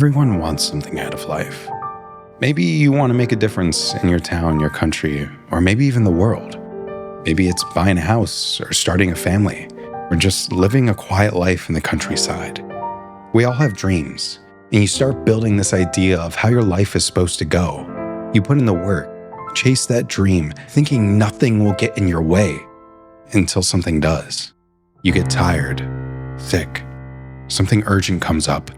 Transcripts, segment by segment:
everyone wants something out of life. Maybe you want to make a difference in your town, your country, or maybe even the world. Maybe it's buying a house or starting a family, or just living a quiet life in the countryside. We all have dreams, and you start building this idea of how your life is supposed to go. You put in the work, chase that dream, thinking nothing will get in your way, until something does. You get tired, sick, something urgent comes up.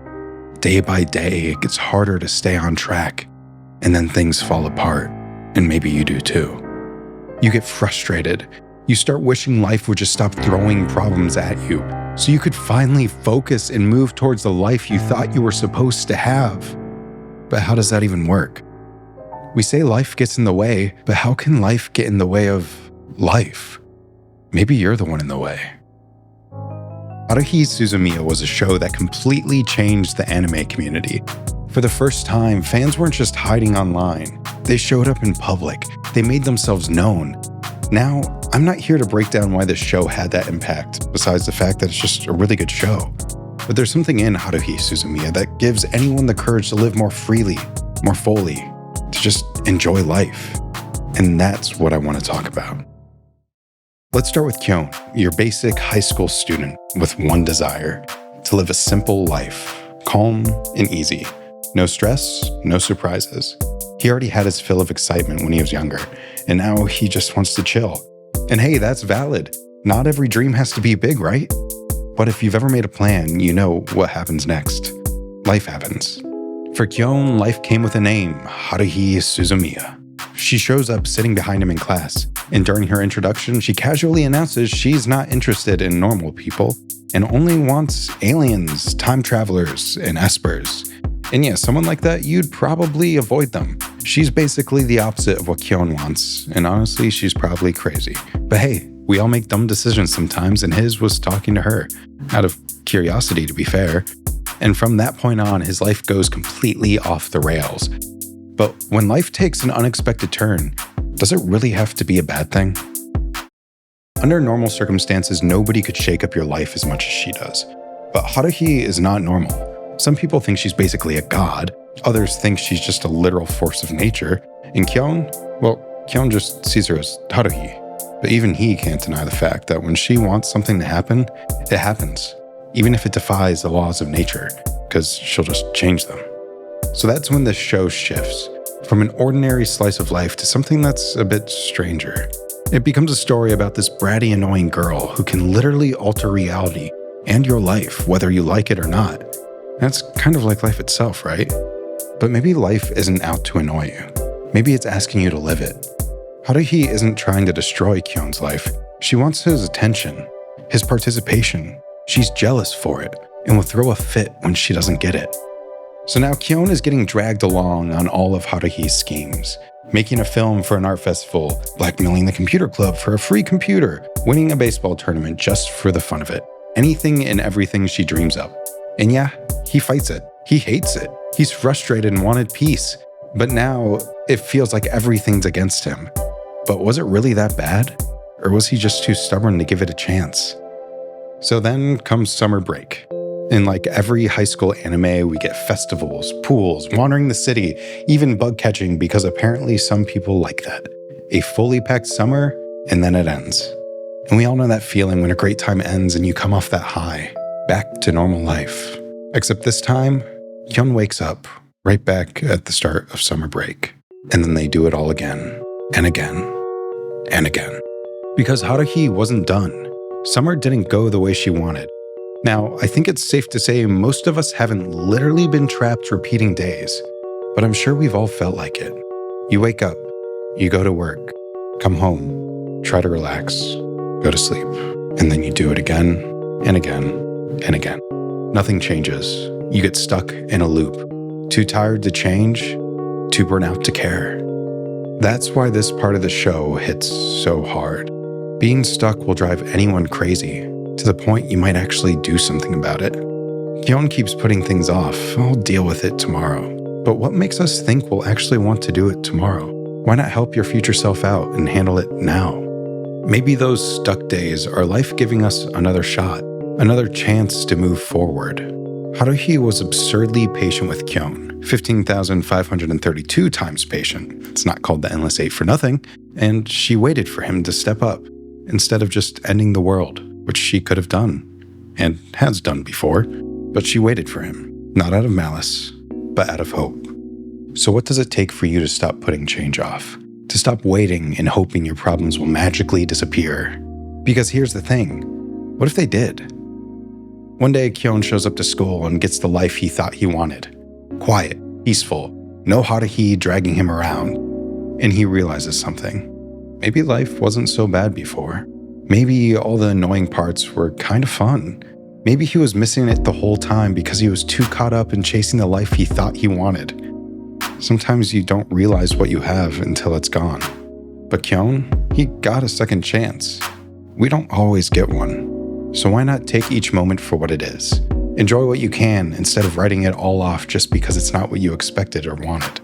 Day by day, it gets harder to stay on track, and then things fall apart, and maybe you do too. You get frustrated. You start wishing life would just stop throwing problems at you, so you could finally focus and move towards the life you thought you were supposed to have. But how does that even work? We say life gets in the way, but how can life get in the way of life? Maybe you're the one in the way. Haruhi Suzumiya was a show that completely changed the anime community. For the first time, fans weren't just hiding online. They showed up in public. They made themselves known. Now, I'm not here to break down why this show had that impact, besides the fact that it's just a really good show. But there's something in Haruhi Suzumiya that gives anyone the courage to live more freely, more fully, to just enjoy life. And that's what I want to talk about. Let's start with Kyon, your basic high school student with one desire: to live a simple life, calm and easy. No stress, no surprises. He already had his fill of excitement when he was younger, and now he just wants to chill. And hey, that's valid. Not every dream has to be big, right? But if you've ever made a plan, you know what happens next. Life happens. For Kyon, life came with a name: Haruhi Suzumiya. She shows up sitting behind him in class, and during her introduction, she casually announces she's not interested in normal people and only wants aliens, time travelers, and espers. And yeah, someone like that, you'd probably avoid them. She's basically the opposite of what Kyon wants, and honestly, she's probably crazy. But hey, we all make dumb decisions sometimes, and his was talking to her, out of curiosity to be fair. And from that point on, his life goes completely off the rails. But when life takes an unexpected turn, does it really have to be a bad thing? Under normal circumstances, nobody could shake up your life as much as she does. But Haruhi is not normal. Some people think she's basically a god. Others think she's just a literal force of nature. And Kyon just sees her as Haruhi. But even he can't deny the fact that when she wants something to happen, it happens. Even if it defies the laws of nature, because she'll just change them. So that's when the show shifts from an ordinary slice of life to something that's a bit stranger. It becomes a story about this bratty, annoying girl who can literally alter reality and your life, whether you like it or not. That's kind of like life itself, right? But maybe life isn't out to annoy you. Maybe it's asking you to live it. Haruhi isn't trying to destroy Kyon's life. She wants his attention, his participation. She's jealous for it and will throw a fit when she doesn't get it. So now Kyon is getting dragged along on all of Haruhi's schemes. Making a film for an art festival, blackmailing the computer club for a free computer, winning a baseball tournament just for the fun of it. Anything and everything she dreams up. And yeah, he fights it. He hates it. He's frustrated and wanted peace. But now it feels like everything's against him. But was it really that bad? Or was he just too stubborn to give it a chance? So then comes summer break. In like every high school anime, we get festivals, pools, wandering the city, even bug catching, because apparently some people like that. A fully packed summer, and then it ends. And we all know that feeling when a great time ends and you come off that high, back to normal life. Except this time, Kyon wakes up right back at the start of summer break. And then they do it all again, and again, and again. Because Haruhi wasn't done. Summer didn't go the way she wanted. Now, I think it's safe to say most of us haven't literally been trapped repeating days, but I'm sure we've all felt like it. You wake up, you go to work, come home, try to relax, go to sleep, and then you do it again and again and again. Nothing changes. You get stuck in a loop. Too tired to change, too burnt out to care. That's why this part of the show hits so hard. Being stuck will drive anyone crazy, to the point you might actually do something about it. Kyon keeps putting things off. I'll deal with it tomorrow. But what makes us think we'll actually want to do it tomorrow? Why not help your future self out and handle it now? Maybe those stuck days are life giving us another shot, another chance to move forward. Haruhi was absurdly patient with Kyon, 15,532 times patient. It's not called the Endless Eight for nothing, and she waited for him to step up, instead of just ending the world, which she could have done, and has done before, but she waited for him, not out of malice, but out of hope. So what does it take for you to stop putting change off? To stop waiting and hoping your problems will magically disappear? Because here's the thing, what if they did? One day, Kyon shows up to school and gets the life he thought he wanted. Quiet, peaceful, no Haruhi dragging him around. And he realizes something. Maybe life wasn't so bad before. Maybe all the annoying parts were kind of fun. Maybe he was missing it the whole time because he was too caught up in chasing the life he thought he wanted. Sometimes you don't realize what you have until it's gone. But Kyon, he got a second chance. We don't always get one. So why not take each moment for what it is? Enjoy what you can instead of writing it all off just because it's not what you expected or wanted.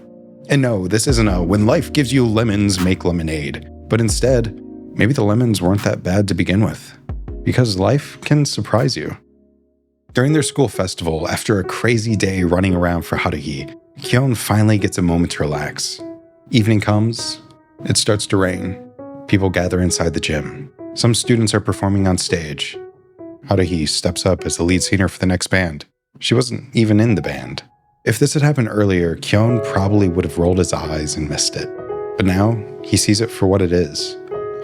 And no, this isn't a when life gives you lemons, make lemonade. But instead, maybe the lemons weren't that bad to begin with. Because life can surprise you. During their school festival, after a crazy day running around for Haruhi, Kyon finally gets a moment to relax. Evening comes, it starts to rain. People gather inside the gym. Some students are performing on stage. Haruhi steps up as the lead singer for the next band. She wasn't even in the band. If this had happened earlier, Kyon probably would have rolled his eyes and missed it. But now, he sees it for what it is.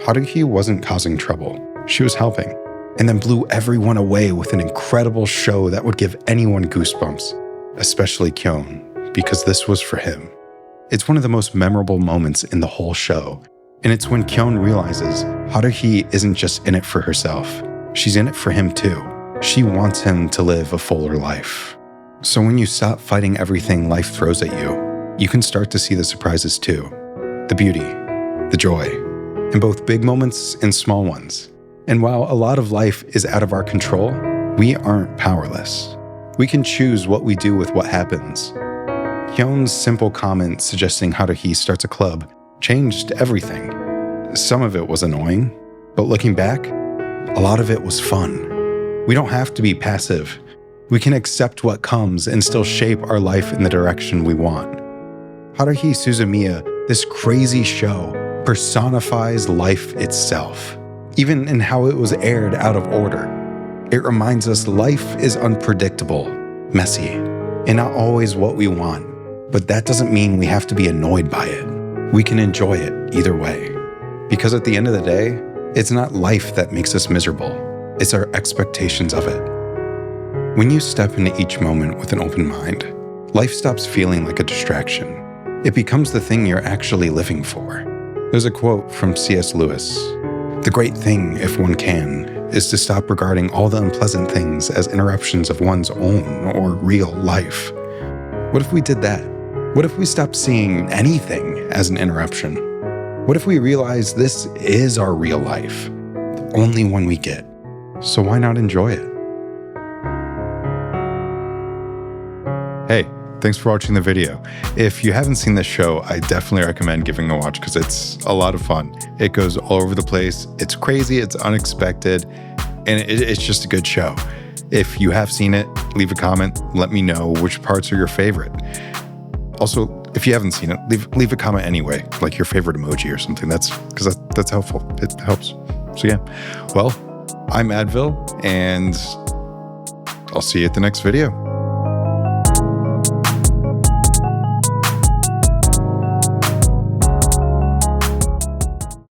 Haruhi wasn't causing trouble. She was helping, and then blew everyone away with an incredible show that would give anyone goosebumps, especially Kyon, because this was for him. It's one of the most memorable moments in the whole show, and it's when Kyon realizes Haruhi isn't just in it for herself. She's in it for him too. She wants him to live a fuller life. So when you stop fighting everything life throws at you, you can start to see the surprises too. The beauty, the joy, in both big moments and small ones. And while a lot of life is out of our control, we aren't powerless. We can choose what we do with what happens. Kyon's simple comment suggesting Haruhi starts a club changed everything. Some of it was annoying, but looking back, a lot of it was fun. We don't have to be passive. We can accept what comes and still shape our life in the direction we want. Haruhi Suzumiya, this crazy show, personifies life itself. Even in how it was aired out of order. It reminds us life is unpredictable, messy, and not always what we want. But that doesn't mean we have to be annoyed by it. We can enjoy it either way. Because at the end of the day, it's not life that makes us miserable. It's our expectations of it. When you step into each moment with an open mind, life stops feeling like a distraction. It becomes the thing you're actually living for. There's a quote from C.S. Lewis. The great thing, if one can, is to stop regarding all the unpleasant things as interruptions of one's own or real life. What if we did that? What if we stopped seeing anything as an interruption? What if we realize this is our real life, the only one we get? So why not enjoy it? Hey, thanks for watching the video. If you haven't seen this show, I definitely recommend giving it a watch because it's a lot of fun. It goes all over the place. It's crazy, it's unexpected, and it's just a good show. If you have seen it, leave a comment. Let me know which parts are your favorite. Also, if you haven't seen it, leave a comment anyway, like your favorite emoji or something. That's helpful. It helps. So yeah, well, I'm Advil, and I'll see you at the next video.